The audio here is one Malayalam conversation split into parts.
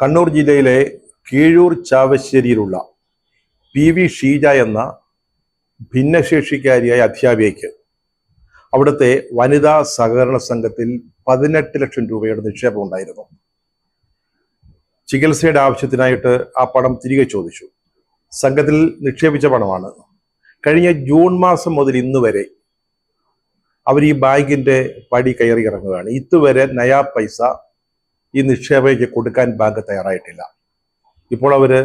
കണ്ണൂർ ജില്ലയിലെ കീഴൂർ ചാവശ്ശേരിയിലുള്ള പി.വി. ഷീജ എന്ന ഭിന്നശേഷിക്കാരിയായ അധ്യാപികയ്ക്ക് അവിടുത്തെ വനിതാ സഹകരണ സംഘത്തിൽ 18 ലക്ഷം രൂപയുടെ നിക്ഷേപം ഉണ്ടായിരുന്നു. ചികിത്സയുടെ ആവശ്യത്തിനായിട്ട് ആ പണം തിരികെ ചോദിച്ചു. സംഘത്തിൽ നിക്ഷേപിച്ച പണമാണ്. കഴിഞ്ഞ ജൂൺ മാസം മുതൽ ഇന്ന് വരെ അവർ ഈ ബാങ്കിന്റെ പടി കയറി ഇറങ്ങുകയാണ്. ഇതുവരെ നയാ പൈസ ഈ നിക്ഷേപയ്ക്ക് കൊടുക്കാൻ ബാങ്ക് തയ്യാറായിട്ടില്ല. ഇപ്പോൾ അവര്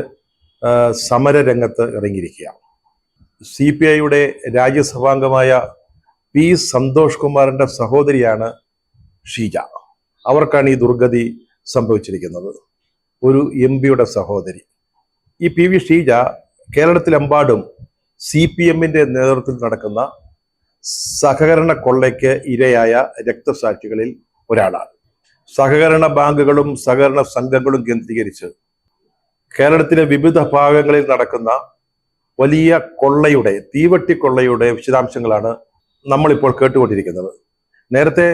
സമര രംഗത്ത് ഇറങ്ങിയിരിക്കുകയാണ്. CPIയുടെ രാജ്യസഭാംഗമായ പി സന്തോഷ് കുമാറിന്റെ സഹോദരിയാണ് ഷീജ. അവർക്കാണ് ഈ ദുർഗതി സംഭവിച്ചിരിക്കുന്നത്. ഒരു MP സഹോദരി. ഈ പി.വി. ഷീജ കേരളത്തിലെമ്പാടും CPMന്റെ നേതൃത്വത്തിൽ നടക്കുന്ന സഹകരണ കൊള്ളയ്ക്ക് ഇരയായ രക്തസാക്ഷികളിൽ ഒരാളാണ്. സഹകരണ ബാങ്കുകളും സഹകരണ സംഘങ്ങളും കേന്ദ്രീകരിച്ച് കേരളത്തിലെ വിവിധ ഭാഗങ്ങളിൽ നടക്കുന്ന വലിയ കൊള്ളയുടെ, തീവട്ടിക്കൊള്ളയുടെ വിശദാംശങ്ങളാണ് നമ്മളിപ്പോൾ കേട്ടുകൊണ്ടിരിക്കുന്നത്. നേരത്തെ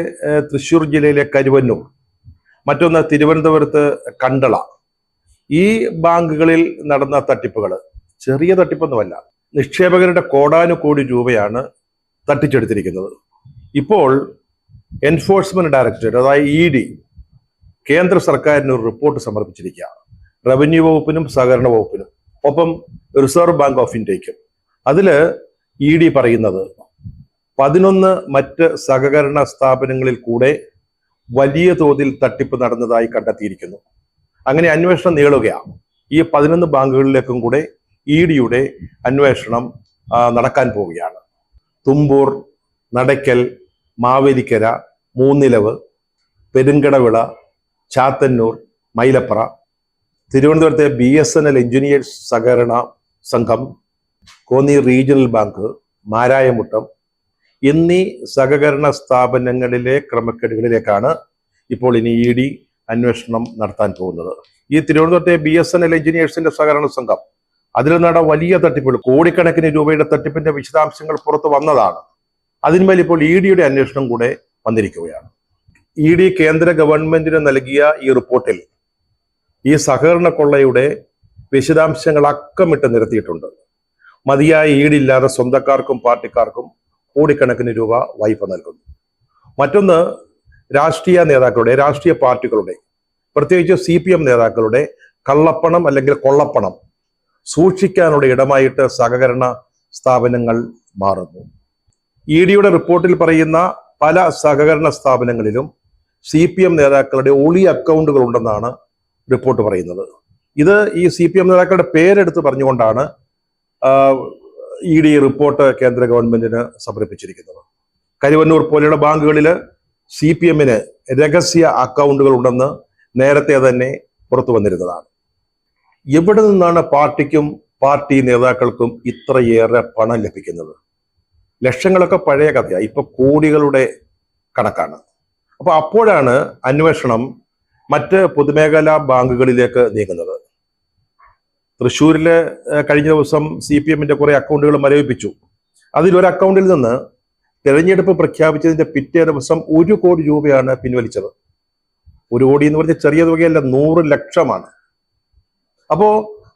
തൃശ്ശൂർ ജില്ലയിലെ കരുവന്നൂർ, മറ്റൊന്ന് തിരുവനന്തപുരത്ത് കണ്ടള, ഈ ബാങ്കുകളിൽ നടന്ന തട്ടിപ്പുകൾ ചെറിയ തട്ടിപ്പൊന്നുമല്ല. നിക്ഷേപകരുടെ കോടാനുകോടി രൂപയാണ് തട്ടിച്ചെടുത്തിരിക്കുന്നത്. ഇപ്പോൾ എൻഫോഴ്സ്മെന്റ് ഡയറക്ടറേറ്റ്, അതായത് ED, കേന്ദ്ര സർക്കാരിന് ഒരു റിപ്പോർട്ട് സമർപ്പിച്ചിരിക്കുകയാണ്. റവന്യൂ വകുപ്പിനും സഹകരണ വകുപ്പിനും ഒപ്പം റിസർവ് ബാങ്ക് ഓഫ് ഇന്ത്യക്കും. അതില് ED പറയുന്നത് 11 മറ്റ് സഹകരണ സ്ഥാപനങ്ങളിൽ കൂടെ വലിയ തോതിൽ തട്ടിപ്പ് നടന്നതായി കണ്ടെത്തിയിരിക്കുന്നു. അങ്ങനെ അന്വേഷണം നീളുകയാണ്. ഈ 11 ബാങ്കുകളിലേക്കും കൂടെ EDയുടെ അന്വേഷണം നടക്കാൻ പോവുകയാണ്. തുമ്പൂർ, നടയ്ക്കൽ, മാവേലിക്കര, മൂന്നിലവ്, പെരുങ്കടവിള, ചാത്തന്നൂർ, മൈലപ്ര, തിരുവനന്തപുരത്തെ BSNL എഞ്ചിനീയേഴ്സ് സഹകരണ സംഘം, കോന്നി റീജിയണൽ ബാങ്ക്, മാരായമുട്ടം എന്നീ സഹകരണ സ്ഥാപനങ്ങളിലെ ക്രമക്കേടുകളിലേക്കാണ് ഇപ്പോൾ ഇനി ED അന്വേഷണം നടത്താൻ പോകുന്നത്. ഈ തിരുവനന്തപുരത്തെ BSNL എഞ്ചിനീയേഴ്സിന്റെ സഹകരണ സംഘം, അതിൽ നട വലിയ തട്ടിപ്പുകൾ, കോടിക്കണക്കിന് രൂപയുടെ തട്ടിപ്പിന്റെ വിശദാംശങ്ങൾ പുറത്തു വന്നതാണ്. അതിന്മേൽ ഇപ്പോൾ EDയുടെ അന്വേഷണം കൂടെ വന്നിരിക്കുകയാണ്. ED കേന്ദ്ര ഗവൺമെന്റിന് നൽകിയ ഈ റിപ്പോർട്ടിൽ ഈ സഹകരണ കൊള്ളയുടെ വിശദാംശങ്ങൾ അക്കമിട്ട് നിരത്തിയിട്ടുണ്ട്. മതിയായ ഈടില്ലാതെ സ്വന്തക്കാർക്കും പാർട്ടിക്കാർക്കും കോടിക്കണക്കിന് രൂപ വായ്പ നൽകുന്നു. മറ്റൊന്ന്, രാഷ്ട്രീയ നേതാക്കളുടെ, രാഷ്ട്രീയ പാർട്ടികളുടെ, പ്രത്യേകിച്ച് CPM നേതാക്കളുടെ കള്ളപ്പണം അല്ലെങ്കിൽ കൊള്ളപ്പണം സൂക്ഷിക്കാനുള്ള ഇടമായിട്ട് സഹകരണ സ്ഥാപനങ്ങൾ മാറുന്നു. EDയുടെ റിപ്പോർട്ടിൽ പറയുന്ന പല സഹകരണ സ്ഥാപനങ്ങളിലും CPM നേതാക്കളുടെ ഒളി അക്കൗണ്ടുകൾ ഉണ്ടെന്നാണ് റിപ്പോർട്ട് പറയുന്നത്. ഇത് ഈ CPM നേതാക്കളുടെ പേരെടുത്ത് പറഞ്ഞുകൊണ്ടാണ് ED റിപ്പോർട്ട് കേന്ദ്ര ഗവൺമെന്റിന് സമർപ്പിച്ചിരിക്കുന്നത്. കരുവന്നൂർ പോലെയുള്ള ബാങ്കുകളിൽ CPMന് രഹസ്യ അക്കൗണ്ടുകൾ ഉണ്ടെന്ന് നേരത്തെ തന്നെ പുറത്തു വന്നിരുന്നതാണ്. എവിടെ നിന്നാണ് പാർട്ടിക്കും പാർട്ടി നേതാക്കൾക്കും ഇത്രയേറെ പണം ലഭിക്കുന്നത്? ലക്ഷങ്ങളൊക്കെ പഴയ കഥയാണ്, ഇപ്പൊ കോടികളുടെ കണക്കാണ്. അപ്പൊ അപ്പോഴാണ് അന്വേഷണം മറ്റ് പൊതുമേഖലാ ബാങ്കുകളിലേക്ക് നീങ്ങുന്നത്. തൃശ്ശൂരില് കഴിഞ്ഞ ദിവസം CPMന്റെ കുറെ അക്കൗണ്ടുകൾ മരവിപ്പിച്ചു. അതിലൊരു അക്കൗണ്ടിൽ നിന്ന് തെരഞ്ഞെടുപ്പ് പ്രഖ്യാപിച്ചതിന്റെ പിറ്റേ ദിവസം 1 കോടി രൂപയാണ് പിൻവലിച്ചത്. 1 കോടി എന്ന് പറഞ്ഞാൽ ചെറിയ തുകയല്ല, 100 ലക്ഷമാണ്. അപ്പോ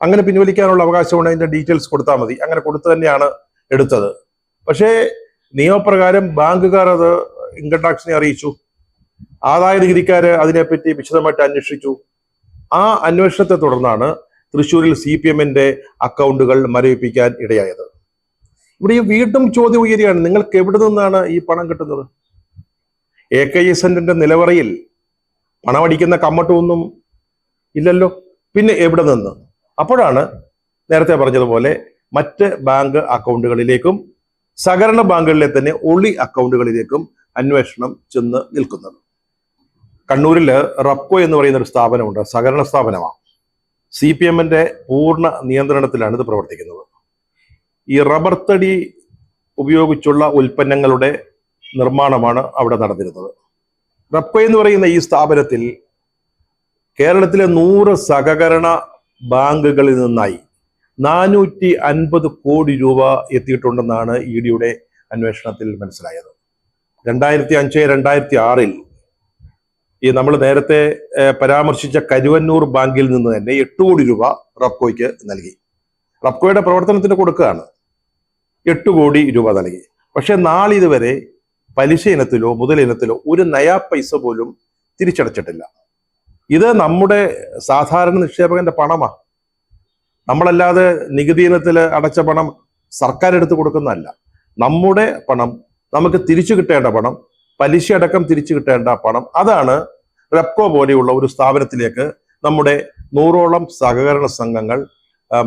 അങ്ങനെ പിൻവലിക്കാനുള്ള അവകാശമുണ്ട്. അതിന്റെ ഡീറ്റെയിൽസ് കൊടുത്താൽ മതി. അങ്ങനെ കൊടുത്തു തന്നെയാണ് എടുത്തത്. പക്ഷേ നിയമപ്രകാരം ബാങ്കുകാർ അത് ഇൻകം ടാക്സിനെ അറിയിച്ചു. ആദായ നികുതിക്കാര് അതിനെപ്പറ്റി വിശദമായിട്ട് അന്വേഷിച്ചു. ആ അന്വേഷണത്തെ തുടർന്നാണ് തൃശ്ശൂരിൽ CPMന്റെ അക്കൗണ്ടുകൾ മരവിപ്പിക്കാൻ ഇടയായത്. ഇവിടെ വീണ്ടും ചോദ്യം ഉയരുകയാണ്, നിങ്ങൾക്ക് എവിടെ നിന്നാണ് ഈ പണം കിട്ടുന്നത്? AKG സെന്ററിന്റെ നിലവറയിൽ പണമടിക്കുന്ന കമ്മട്ടൊന്നും ഇല്ലല്ലോ, പിന്നെ എവിടെ നിന്ന്? അപ്പോഴാണ് നേരത്തെ പറഞ്ഞതുപോലെ മറ്റ് ബാങ്ക് അക്കൗണ്ടുകളിലേക്കും സഹകരണ ബാങ്കുകളിലെ തന്നെ ഒളി അക്കൗണ്ടുകളിലേക്കും അന്വേഷണം ചെന്ന് നിൽക്കുന്നത്. കണ്ണൂരില് റബ്കോ എന്ന് പറയുന്ന ഒരു സ്ഥാപനമുണ്ട്, സഹകരണ സ്ഥാപനമാണ്. CPMന്റെ പൂർണ്ണ നിയന്ത്രണത്തിലാണ് ഇത് പ്രവർത്തിക്കുന്നത്. ഈ റബ്ബർ തടി ഉപയോഗിച്ചുള്ള ഉൽപ്പന്നങ്ങളുടെ നിർമ്മാണമാണ് അവിടെ നടന്നിരുന്നത്. റബ്കോ എന്ന് പറയുന്ന ഈ സ്ഥാപനത്തിൽ കേരളത്തിലെ 100 സഹകരണ ബാങ്കുകളിൽ നിന്നായി 450 കോടി രൂപ എത്തിയിട്ടുണ്ടെന്നാണ് EDയുടെ അന്വേഷണത്തിൽ മനസ്സിലായത്. 2005-2006 ഈ നമ്മൾ നേരത്തെ പരാമർശിച്ച കരുവന്നൂർ ബാങ്കിൽ നിന്ന് തന്നെ 8 കോടി രൂപ റബ്കോയ്ക്ക് നൽകി. റബ്കോയുടെ പ്രവർത്തനത്തിന് കൊടുക്കുകയാണ്. 8 കോടി രൂപ നൽകി. പക്ഷെ നാളിതുവരെ പലിശ ഇനത്തിലോ മുതൽ ഇനത്തിലോ ഒരു നയാ പൈസ പോലും തിരിച്ചടച്ചിട്ടില്ല. ഇത് നമ്മുടെ സാധാരണ നിക്ഷേപകന്റെ പണമാണ്. നമ്മളല്ലാതെ നികുതി ഇനത്തിൽ അടച്ച പണം സർക്കാർ എടുത്ത് കൊടുക്കുന്നതല്ല. നമ്മുടെ പണം, നമുക്ക് തിരിച്ചു കിട്ടേണ്ട പണം, പലിശ അടക്കം തിരിച്ചു കിട്ടേണ്ട പണം, അതാണ് റെപ്കോ പോലെയുള്ള ഒരു സ്ഥാപനത്തിലേക്ക് നമ്മുടെ 100ഓളം സഹകരണ സംഘങ്ങൾ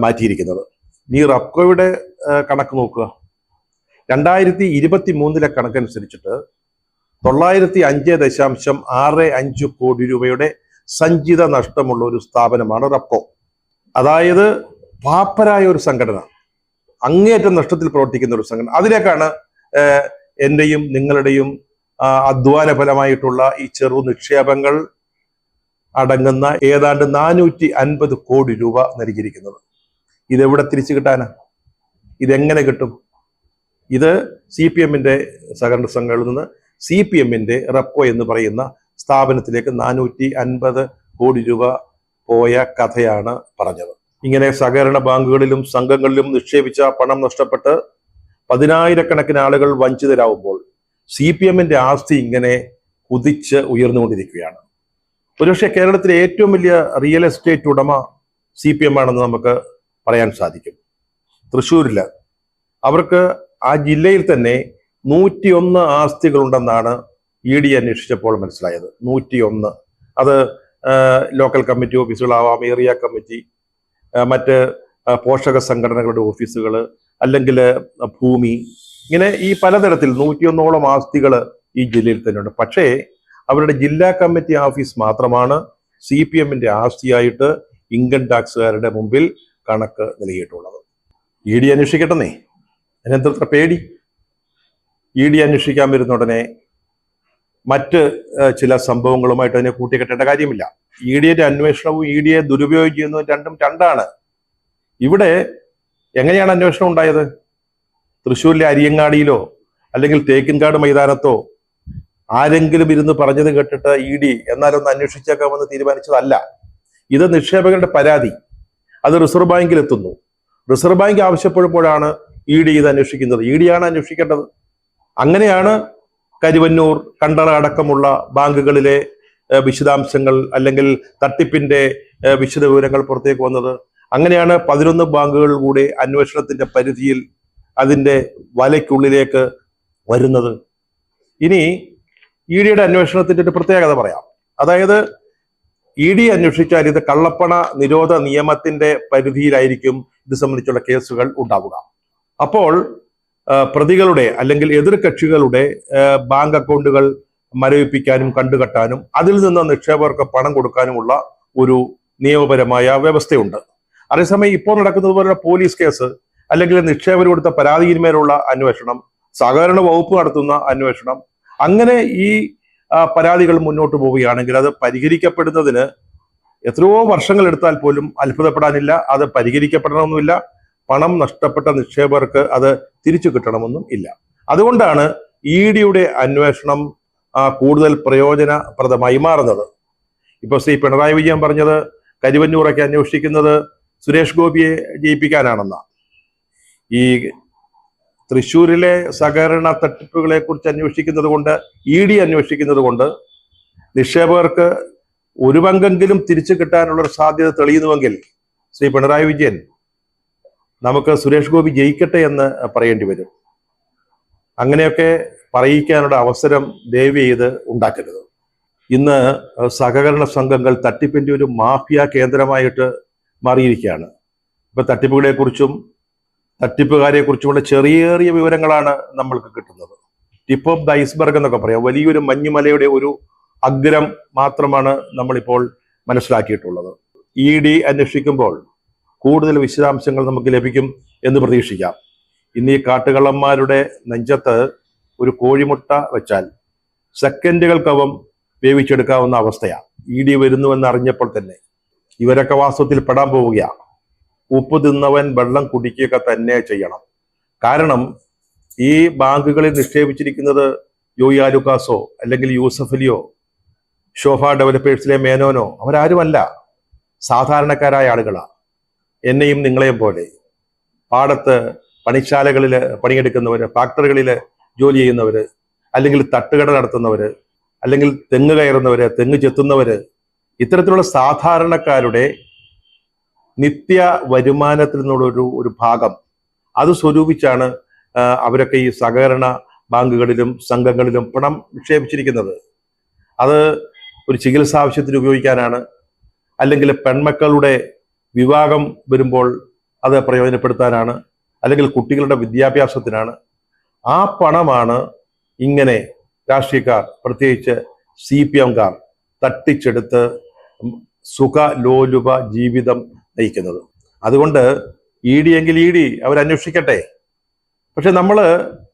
മാറ്റിയിരിക്കുന്നത്. ഈ റെപ്കോയുടെ കണക്ക് നോക്കുക. 2023 കണക്കനുസരിച്ചിട്ട് 905.65 കോടി രൂപയുടെ സഞ്ചിത നഷ്ടമുള്ള ഒരു സ്ഥാപനമാണ് റെപ്കോ. അതായത് പാപ്പരായ ഒരു സംഘടന, അങ്ങേയറ്റം നഷ്ടത്തിൽ പ്രവർത്തിക്കുന്ന ഒരു സംഘടന. അതിലേക്കാണ് എന്റെയും നിങ്ങളുടെയും അധ്വാന ഫലമായിട്ടുള്ള ഈ ചെറു നിക്ഷേപങ്ങൾ അടങ്ങുന്ന ഏതാണ്ട് 450 കോടി രൂപ നൽകിയിരിക്കുന്നത്. ഇതെവിടെ തിരിച്ചു കിട്ടാനാ? ഇതെങ്ങനെ കിട്ടും? ഇത് CPM-ന്റെ സഹകരണ സംഘങ്ങളിൽ നിന്ന് CPM-ന്റെ റെപ്കോ എന്ന് പറയുന്ന സ്ഥാപനത്തിലേക്ക് 450 കോടി രൂപ പോയ കഥയാണ് പറഞ്ഞത്. ഇങ്ങനെ സഹകരണ ബാങ്കുകളിലും സംഘങ്ങളിലും നിക്ഷേപിച്ച പണം നഷ്ടപ്പെട്ട് 10,000-കണക്കിന് ആളുകൾ വഞ്ചിതരാകുമ്പോൾ CPM-ന്റെ ആസ്തി ഇങ്ങനെ കുതിച്ച് ഉയർന്നുകൊണ്ടിരിക്കുകയാണ്. ഒരുപക്ഷെ കേരളത്തിലെ ഏറ്റവും വലിയ റിയൽ എസ്റ്റേറ്റ് ഉടമ CPM ആണെന്ന് നമുക്ക് പറയാൻ സാധിക്കും. തൃശ്ശൂരില് അവർക്ക് ആ ജില്ലയിൽ തന്നെ 101 ആസ്തികളുണ്ടെന്നാണ് ED അന്വേഷിച്ചപ്പോൾ മനസ്സിലായത്. 101. അത് ലോക്കൽ കമ്മിറ്റി ഓഫീസുകളാവാം, ഏരിയ കമ്മിറ്റി, മറ്റ് പോഷക സംഘടനകളുടെ ഓഫീസുകൾ, അല്ലെങ്കിൽ ഭൂമി, ഇങ്ങനെ ഈ പലതരത്തിൽ 101ഓളം ആസ്തികൾ ഈ ജില്ലയിൽ തന്നെയുണ്ട്. പക്ഷേ അവരുടെ ജില്ലാ കമ്മിറ്റി ഓഫീസ് മാത്രമാണ് CPM-ന്റെ ആസ്തിയായിട്ട് ഇൻകം ടാക്സുകാരുടെ മുമ്പിൽ കണക്ക് നൽകിയിട്ടുള്ളത്. ED അന്വേഷിക്കട്ടെന്നേ, അതിനെന്തത്ര പേടി? ED അന്വേഷിക്കാൻ വരുന്ന ഉടനെ മറ്റ് ചില സംഭവങ്ങളുമായിട്ട് അതിനെ കൂട്ടിക്കെട്ടേണ്ട കാര്യമില്ല. ED-യുടെ അന്വേഷണവും ED-യെ ദുരുപയോഗം ചെയ്യുന്നതും രണ്ടും രണ്ടാണ്. ഇവിടെ എങ്ങനെയാണ് അന്വേഷണം ഉണ്ടായത്? തൃശ്ശൂരിലെ അരിയങ്ങാടിയിലോ അല്ലെങ്കിൽ തേക്കിൻകാട് മൈതാനത്തോ ആരെങ്കിലും ഇരുന്ന് പറഞ്ഞത് കേട്ടിട്ട് ED എന്നാലൊന്ന് അന്വേഷിച്ചേക്കാമെന്ന് തീരുമാനിച്ചതല്ല. ഇത് നിക്ഷേപകരുടെ പരാതി, അത് റിസർവ് ബാങ്കിൽ എത്തുന്നു. റിസർവ് ബാങ്ക് ആവശ്യപ്പെടുമ്പോഴാണ് ED ഇത് അന്വേഷിക്കുന്നത്. ED-യാണ് അന്വേഷിക്കേണ്ടത്. അങ്ങനെയാണ് കരുവന്നൂർ, കണ്ടള അടക്കമുള്ള ബാങ്കുകളിലെ വിശദാംശങ്ങൾ അല്ലെങ്കിൽ തട്ടിപ്പിന്റെ വിശദ വിവരങ്ങൾ പുറത്തേക്ക് വന്നത്. അങ്ങനെയാണ് 11 ബാങ്കുകൾ കൂടി അന്വേഷണത്തിന്റെ പരിധിയിൽ, അതിന്റെ വലയ്ക്കുള്ളിലേക്ക് വരുന്നത്. ഇനി ED-യുടെ അന്വേഷണത്തിന്റെ ഒരു പ്രത്യേകത പറയാം. അതായത് ED അന്വേഷിച്ചാൽ ഇത് കള്ളപ്പണ നിരോധ നിയമത്തിന്റെ പരിധിയിലായിരിക്കും ഇത് സംബന്ധിച്ചുള്ള കേസുകൾ ഉണ്ടാവുക. അപ്പോൾ പ്രതികളുടെ അല്ലെങ്കിൽ എതിർ കക്ഷികളുടെ ബാങ്ക് അക്കൗണ്ടുകൾ മരവിപ്പിക്കാനും കണ്ടുകെട്ടാനും അതിൽ നിന്ന് നിക്ഷേപകർക്ക് പണം കൊടുക്കാനുമുള്ള ഒരു നിയമപരമായ വ്യവസ്ഥയുണ്ട്. അതേസമയം ഇപ്പോൾ നടക്കുന്നത് പോലെ പോലീസ് കേസ് അല്ലെങ്കിൽ നിക്ഷേപകർ കൊടുത്ത പരാതിയിന്മേലുള്ള അന്വേഷണം, സഹകരണ വകുപ്പ് നടത്തുന്ന അന്വേഷണം, അങ്ങനെ ഈ പരാതികൾ മുന്നോട്ട് പോവുകയാണെങ്കിൽ അത് പരിഹരിക്കപ്പെടുന്നതിന് എത്രയോ വർഷങ്ങൾ എടുത്താൽ പോലും അത്ഭുതപ്പെടാനില്ല. അത് പരിഹരിക്കപ്പെടണമെന്നില്ല. പണം നഷ്ടപ്പെട്ട നിക്ഷേപകർക്ക് അത് തിരിച്ചു കിട്ടണമെന്നും ഇല്ല. അതുകൊണ്ടാണ് ED-യുടെ അന്വേഷണം കൂടുതൽ പ്രയോജനപ്രദമായി മാറുന്നത്. ഇപ്പൊ ശ്രീ പിണറായി വിജയൻ പറഞ്ഞത് കരുവന്നൂറൊക്കെ അന്വേഷിക്കുന്നത് സുരേഷ് ഗോപിയെ ജയിപ്പിക്കാനാണെന്ന. ഈ തൃശ്ശൂരിലെ സഹകരണ തട്ടിപ്പുകളെ കുറിച്ച് അന്വേഷിക്കുന്നത് കൊണ്ട്, ED അന്വേഷിക്കുന്നത് കൊണ്ട് നിക്ഷേപകർക്ക് ഒരു പങ്കെങ്കിലും തിരിച്ചു കിട്ടാനുള്ള ഒരു സാധ്യത തെളിയുന്നുവെങ്കിൽ ശ്രീ പിണറായി വിജയൻ നമുക്ക് സുരേഷ് ഗോപി ജയിക്കട്ടെ എന്ന് പറയേണ്ടി വരും. അങ്ങനെയൊക്കെ പറയിക്കാനുള്ള അവസരം ദയവ് ചെയ്ത് ഉണ്ടാക്കരുത്. ഇന്ന് സഹകരണ സംഘങ്ങൾ തട്ടിപ്പിന്റെ ഒരു മാഫിയ കേന്ദ്രമായിട്ട് മാറിയിരിക്കുകയാണ്. ഇപ്പൊ തട്ടിപ്പുകളെ കുറിച്ചും തട്ടിപ്പുകാരെ കുറിച്ചുമുള്ള ചെറിയ ചെറിയ വിവരങ്ങളാണ് നമ്മൾക്ക് കിട്ടുന്നത്. ടിപ്പ് ഓഫ് ദ ഐസ്ബർഗ് എന്നൊക്കെ പറയാം. വലിയൊരു മഞ്ഞുമലയുടെ ഒരു അഗ്രം മാത്രമാണ് നമ്മളിപ്പോൾ മനസ്സിലാക്കിയിട്ടുള്ളത്. ED അന്വേഷിക്കുമ്പോൾ കൂടുതൽ വിശദാംശങ്ങൾ നമുക്ക് ലഭിക്കും എന്ന് പ്രതീക്ഷിക്കാം. ഇന്ന് ഈ കാട്ടുകള്ളന്മാരുടെ നെഞ്ചത്ത് ഒരു കോഴിമുട്ട വെച്ചാൽ സെക്കൻഡുകൾക്കകം വേവിച്ചെടുക്കാവുന്ന അവസ്ഥയാണ്. ED വരുന്നുവെന്ന് അറിഞ്ഞപ്പോൾ തന്നെ ഇവരൊക്കെ വാസ്തവത്തിൽ പെടാൻ പോവുകയാണ്. ഉപ്പ് തിന്നവൻ വെള്ളം കുടിക്കുക തന്നെ ചെയ്യണം. കാരണം ഈ ബാങ്കുകളിൽ നിക്ഷേപിച്ചിരിക്കുന്നത് ജോയി ആലുക്കാസോ അല്ലെങ്കിൽ യൂസഫ് അലിയോ ശോഭ ഡെവലപ്പേഴ്സിലെ മേനോനോ അവരാരുമല്ല, സാധാരണക്കാരായ ആളുകളാണ്. എന്നെയും നിങ്ങളെയും പോലെ പാടത്ത് പണിശാലകളിൽ പണിയെടുക്കുന്നവര്, ഫാക്ടറികളിൽ ജോലി ചെയ്യുന്നവര്, അല്ലെങ്കിൽ തട്ടുകട നടത്തുന്നവര്, അല്ലെങ്കിൽ തെങ്ങ് കയറുന്നവര്, തെങ്ങ് ചെത്തുന്നവര്, ഇത്തരത്തിലുള്ള സാധാരണക്കാരുടെ നിത്യ വരുമാനത്തിൽ നിന്നുള്ള ഒരു ഭാഗം അത് സ്വരൂപിച്ചാണ് അവരൊക്കെ ഈ സഹകരണ ബാങ്കുകളിലും സംഘങ്ങളിലും പണം നിക്ഷേപിച്ചിരിക്കുന്നത്. അത് ഒരു ചികിത്സാ ആവശ്യത്തിന് ഉപയോഗിക്കാനാണ്, അല്ലെങ്കിൽ പെൺമക്കളുടെ വിവാഹം വരുമ്പോൾ അത് പ്രയോജനപ്പെടുത്താനാണ്, അല്ലെങ്കിൽ കുട്ടികളുടെ വിദ്യാഭ്യാസത്തിനാണ്. ആ പണമാണ് ഇങ്ങനെ രാഷ്ട്രീയക്കാർ, പ്രത്യേകിച്ച് CPM-കാർ തട്ടിച്ചെടുത്ത് സുഖലോലുപ ജീവിതം നയിക്കുന്നത്. അതുകൊണ്ട് ED എങ്കിൽ ED അവരന്വേഷിക്കട്ടെ. പക്ഷെ നമ്മൾ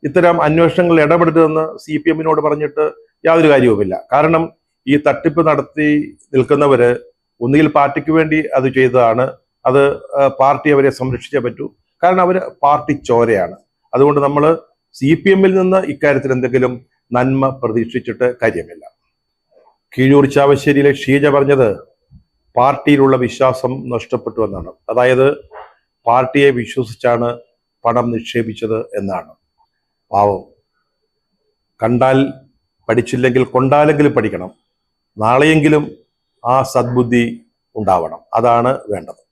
ഇത്തരം അന്വേഷണങ്ങളിൽ ഇടപെടരുതെന്ന് CPM-നോട് പറഞ്ഞിട്ട് യാതൊരു കാര്യവുമില്ല. കാരണം ഈ തട്ടിപ്പ് നടത്തി നിൽക്കുന്നവര് ഒന്നുകിൽ പാർട്ടിക്ക് വേണ്ടി അത് ചെയ്തതാണ്, അത് പാർട്ടി അവരെ സംരക്ഷിച്ചേ പറ്റൂ, കാരണം അവർ പാർട്ടി ചോരയാണ്. അതുകൊണ്ട് നമ്മൾ CPM-ൽ നിന്ന് ഇക്കാര്യത്തിൽ എന്തെങ്കിലും നന്മ പ്രതീക്ഷിച്ചിട്ട് കാര്യമില്ല. കീഴൂർ ചാവശ്ശേരിയിലെ ഷീജ പറഞ്ഞത് പാർട്ടിയിലുള്ള വിശ്വാസം നഷ്ടപ്പെട്ടു എന്നാണ്. അതായത് പാർട്ടിയെ വിശ്വസിച്ചാണ് പണം നിക്ഷേപിച്ചത് എന്നാണ്. പാവം, കണ്ടാൽ പഠിച്ചില്ലെങ്കിൽ കൊണ്ടാലെങ്കിലും പഠിക്കണം, നാളെയെങ്കിലും ആ സദ്ബുദ്ധി ഉണ്ടാവണം. അതാണ് വേണ്ടത്.